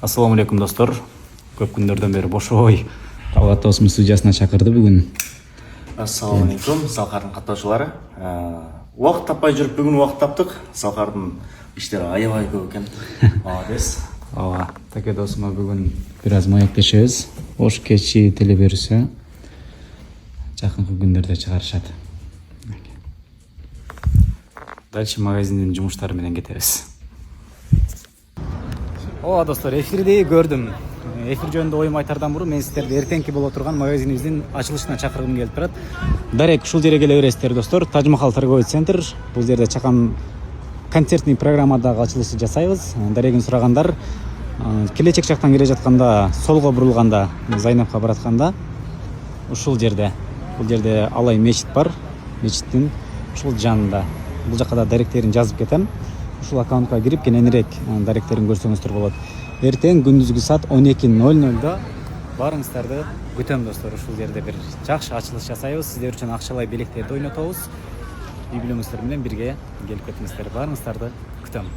Ассаламу алейкум достор. Көп күндөрдөн бери бошой Талгат досум студиясына чакырды бүгүн. Ассаламу алейкум, Салкардын каттоочулары. Убакыт таппай жүрүп бүгүн убакыт таптык. Салкардын иштери аябай көп экен. Молодец. Ооба, Таке досума бүгүн бир аз маектешебиз. Ош кечи телеберүүсү жакынкы күндөрдө чыгарышат. Дальше магазиндин жумуштары менен кетебиз. Ооба достор, эфирди көрдүм. Эфир жөнүндө оюм айтардан мурун мен сиздерди эртеңки боло турган магазинибиздин ачылышына чакыргым келип турат. Дарек ушул жерге келе бересиздер достор. Тажмахал торговый центр. Бул жерде чакан концертный программадагы ачылышты жасайбыз. Дарегин сурагандар келечек жактан келе жатканда, солго бурулганда, Зайнапка баратканда ушул жерде. Бул жерде Алай мечит бар. Мечиттин ушул жанында. Бул жакка да даректерин жазып кетем. Ушул аккаунтка кирип кененирээк даректерин көрсөңүздөр болот. Эртең күндүзгү саат 12:00 барыңыздарды күтөм достор. Ушул жерде бир жакшы ачылыш жасайбыз. Сиздер үчүн акчалай билектерди ойнотобуз. Үй бүлөңүздөр менен бирге келип кетиңиздер. Барыңыздарды күтөм.